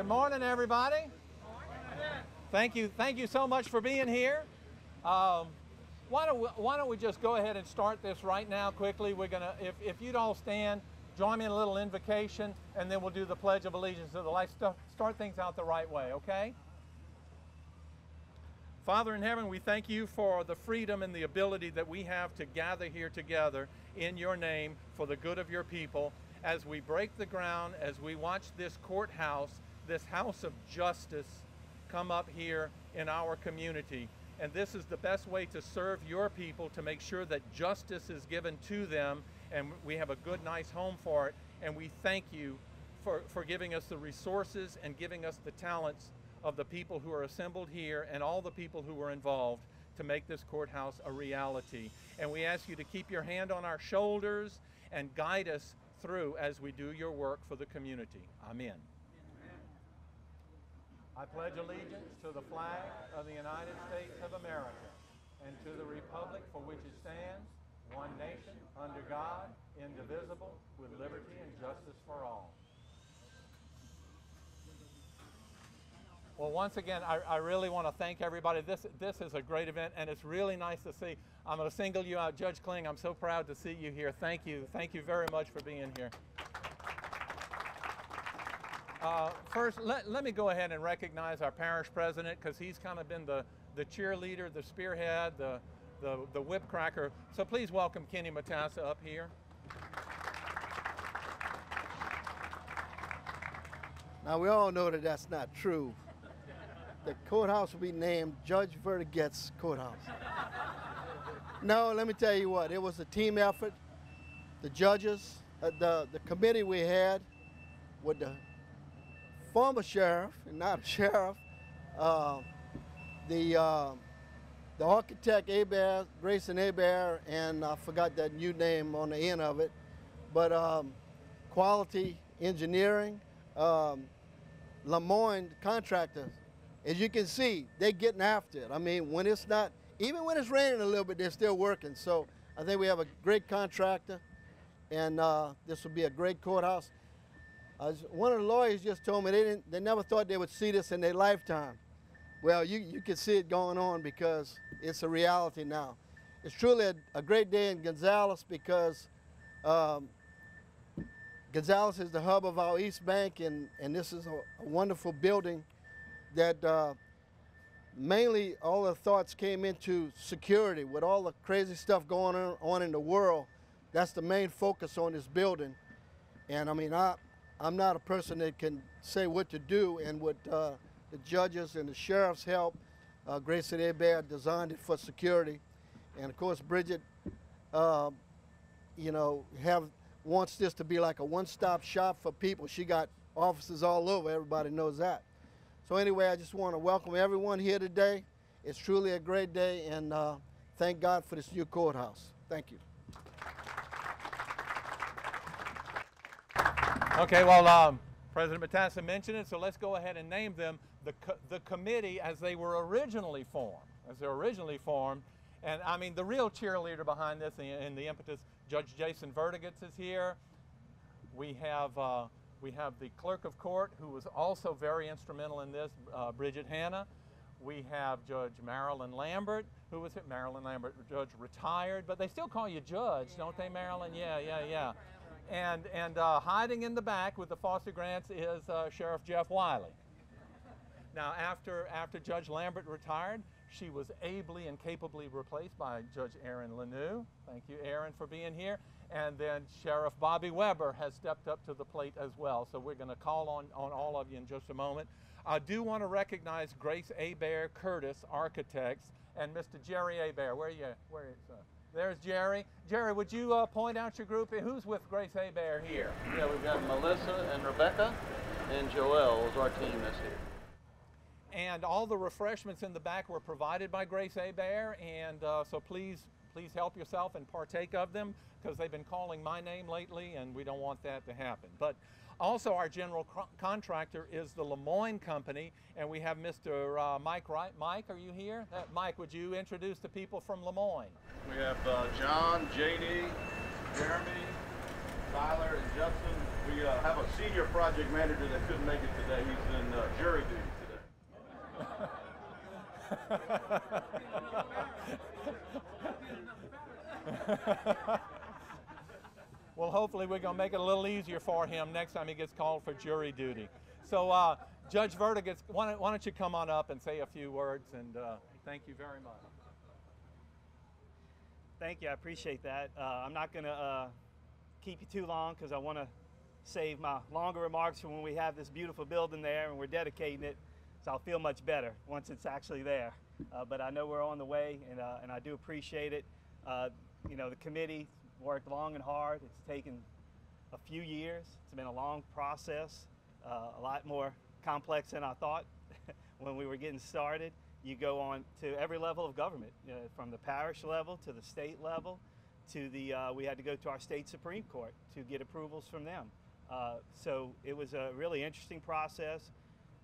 Good morning, everybody. Thank you so much for being here. Why don't we just go ahead and start this right now quickly? We're gonna, if you'd all stand, join me in a little invocation, and then we'll do the Pledge of Allegiance to the life. Start things out the right way, okay? Father in heaven, we thank you for the freedom and the ability that we have to gather here together in your name for the good of your people. As we break the ground, as we watch this courthouse, this house of justice come up here in our community. And this is the best way to serve your people, to make sure that justice is given to them and we have a good, nice home for it. And we thank you for giving us the resources and giving us the talents of the people who are assembled here and all the people who were involved to make this courthouse a reality. And we ask you to keep your hand on our shoulders and guide us through as we do your work for the community. Amen. I pledge allegiance to the flag of the United States of America and to the republic for which it stands, one nation, under God, indivisible, with liberty and justice for all. Well, once again, I really want to thank everybody. This is a great event, and it's really nice to see. I'm going to single you out. Judge Kling, I'm so proud to see you here. Thank you. Thank you very much for being here. First, let me go ahead and recognize our parish president, because he's kind of been the cheerleader, the spearhead, the whip cracker. So please welcome Kenny Matassa up here. Now, we all know that that's not true. The courthouse will be named Judge Verdiget's Courthouse. No, let me tell you what, it was a team effort. The judges, the committee we had with the former sheriff, and not a sheriff, the architect Hebert, Grayson Hebert, and I forgot that new name on the end of it, but quality engineering, Lemoyne contractors. As you can see, they're getting after it. I mean, when it's not, even when it's raining a little bit, they're still working. So I think we have a great contractor, and this will be a great courthouse. One of the lawyers just told me they never thought they would see this in their lifetime. Well, you can see it going on because it's a reality now. It's truly a great day in Gonzales because Gonzales is the hub of our East Bank, and this is a wonderful building that mainly all the thoughts came into security. With all the crazy stuff going on in the world, that's the main focus on this building. And I mean, I'm not a person that can say what to do, and with the judges and the sheriff's help, Grayson Hebert designed it for security. And of course, Bridget, you know, wants this to be like a one-stop shop for people. She got offices all over, everybody knows that. So anyway, I just want to welcome everyone here today. It's truly a great day, and thank God for this new courthouse. Thank you. Okay, well, President Matassa mentioned it, so let's go ahead and name them the committee as they were originally formed. And I mean, the real cheerleader behind this and the impetus, Judge Jason Verdiget's is here. We have the clerk of court, who was also very instrumental in this, Bridget Hanna. We have Judge Marilyn Lambert, who was at Marilyn Lambert, judge retired, but they still call you judge, don't they, Marilyn? Yeah. And hiding in the back with the Foster grants is Sheriff Jeff Wiley. Now, after Judge Lambert retired, she was ably and capably replaced by Judge Aaron Lanou. Thank you, Aaron, for being here. And then Sheriff Bobby Weber has stepped up to the plate as well. So we're going to call on all of you in just a moment. I do want to recognize Grace Hebert Curtis Architects and Mr. Jerry Hebert. Where is there's Jerry. Jerry, would you point out your group? Who's with Grace Hebert here? Yeah, we've got Melissa and Rebecca, and Joelle is our team that's here. And all the refreshments in the back were provided by Grace Hebert, and so please help yourself and partake of them, because they've been calling my name lately, and we don't want that to happen. But also, our general contractor is the Lemoyne Company, and we have Mr. Mike Wright. Mike, are you here? Mike, would you introduce the people from Lemoyne? We have John, JD, Jeremy, Tyler and Justin. We have a senior project manager that couldn't make it today. He's in jury duty today. Well, hopefully we're going to make it a little easier for him next time he gets called for jury duty. So, Judge Verdigan, why don't you come on up and say a few words, and thank you very much. Thank you. I appreciate that. I'm not going to keep you too long because I want to save my longer remarks for when we have this beautiful building there and we're dedicating it, so I'll feel much better once it's actually there. But I know we're on the way, and I do appreciate it. You know, the committee worked long and hard. It's taken a few years. It's been a long process, a lot more complex than I thought when we were getting started. You go on to every level of government, from the parish level to the state level to the, we had to go to our state Supreme Court to get approvals from them. So it was a really interesting process.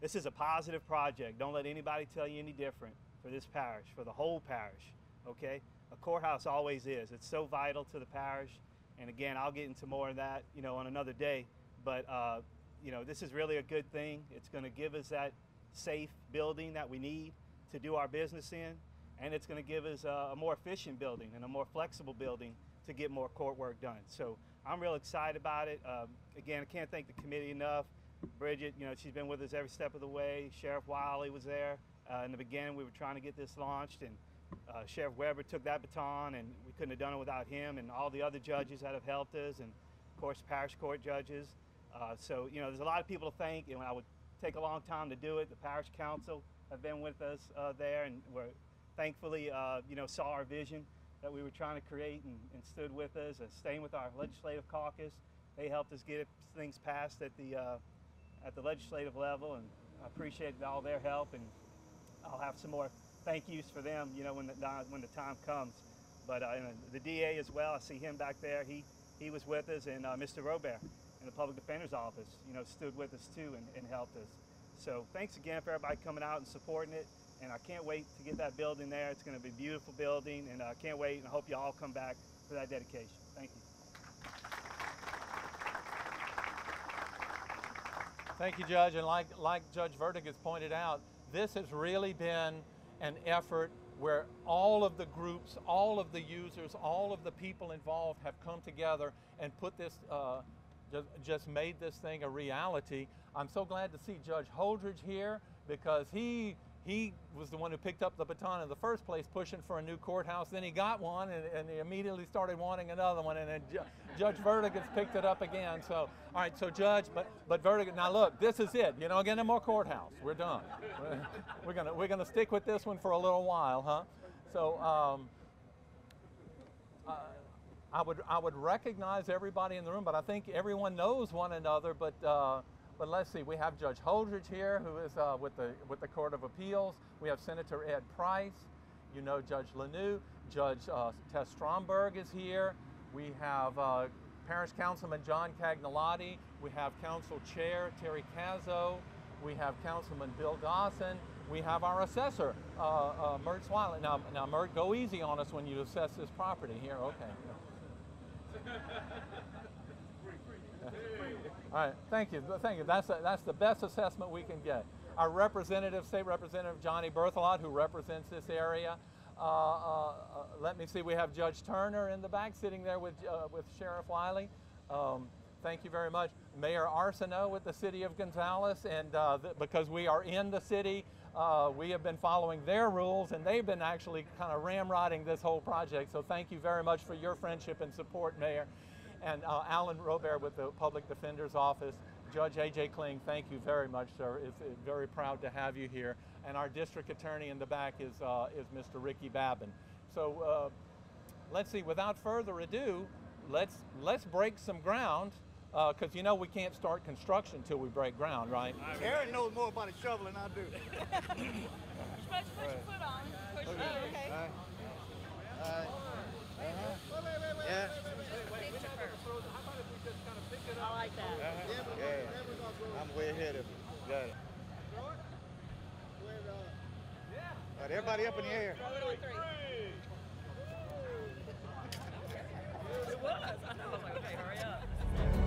This is a positive project. Don't let anybody tell you any different for this parish, for the whole parish, okay? A courthouse always is. It's so vital to the parish. And again, I'll get into more of that, you know, on another day. But, you know, this is really a good thing. It's going to give us that safe building that we need to do our business in, and it's going to give us a more efficient building and a more flexible building to get more court work done. So I'm real excited about it. Again, I can't thank the committee enough. Bridget, you know, she's been with us every step of the way. Sheriff Wiley was there. In the beginning, we were trying to get this launched, and Sheriff Weber took that baton, and we couldn't have done it without him and all the other judges that have helped us, and of course, parish court judges. So, you know, there's a lot of people to thank, and I would take a long time to do it. The parish council have been with us there, and we're thankfully, you know, saw our vision that we were trying to create and stood with us, staying with our legislative caucus. They helped us get things passed at the legislative level, and I appreciate all their help, and I'll have some more thank yous for them, you know, when the time comes. But the DA as well, I see him back there. He was with us, and Mr. Robert in the public defender's office, you know, stood with us too and helped us. So thanks again for everybody coming out and supporting it, and I can't wait to get that building there. It's going to be a beautiful building, and I can't wait, and I hope you all come back for that dedication. Thank you. Thank you, Judge, and like Judge Verdigan has pointed out, this has really been an effort where all of the groups, all of the users, all of the people involved have come together and put this, just made this thing a reality. I'm so glad to see Judge Holdridge here, because he was the one who picked up the baton in the first place, pushing for a new courthouse. Then he got one, and he immediately started wanting another one, and then Judge Verdigan's picked it up again. So, all right, so Judge, but Verdigan, now look, this is it. You know, again, no more courthouse. We're done. We're gonna stick with this one for a little while, huh? So, I would recognize everybody in the room, but I think everyone knows one another. But let's see, we have Judge Holdridge here, who is with the Court of Appeals. We have Senator Ed Price. You know Judge Lanou. Judge Tess Stromberg is here. We have Parish Councilman John Cagnolati. We have Council Chair Terry Cazzo. We have Councilman Bill Dawson. We have our assessor, Mert Swiling. Now, Mert, go easy on us when you assess this property here. Okay. All right, thank you. That's the best assessment we can get. Our representative, State Representative Johnny Berthelot, who represents this area. Let me see, we have Judge Turner in the back, sitting there with Sheriff Wiley. Thank you very much. Mayor Arsenault with the City of Gonzales, and because we are in the city, we have been following their rules, and they've been actually kind of ramrodding this whole project. So thank you very much for your friendship and support, Mayor. And Alan Robert with the Public Defender's Office. Judge A.J. Kling, thank you very much, sir. It's very proud to have you here. And our district attorney in the back is Mr. Ricky Babin. So let's see, without further ado, let's break some ground, because you know we can't start construction until we break ground, right? Aaron knows more about a shovel than I do. Put your foot on. Push your foot, okay? All right. Yeah. Picture first. I like that. Yeah. I'm way ahead of you. Got it. All right, everybody up in the air. Throw it on 3. It was. I know. I was like, okay, hurry up. That's it.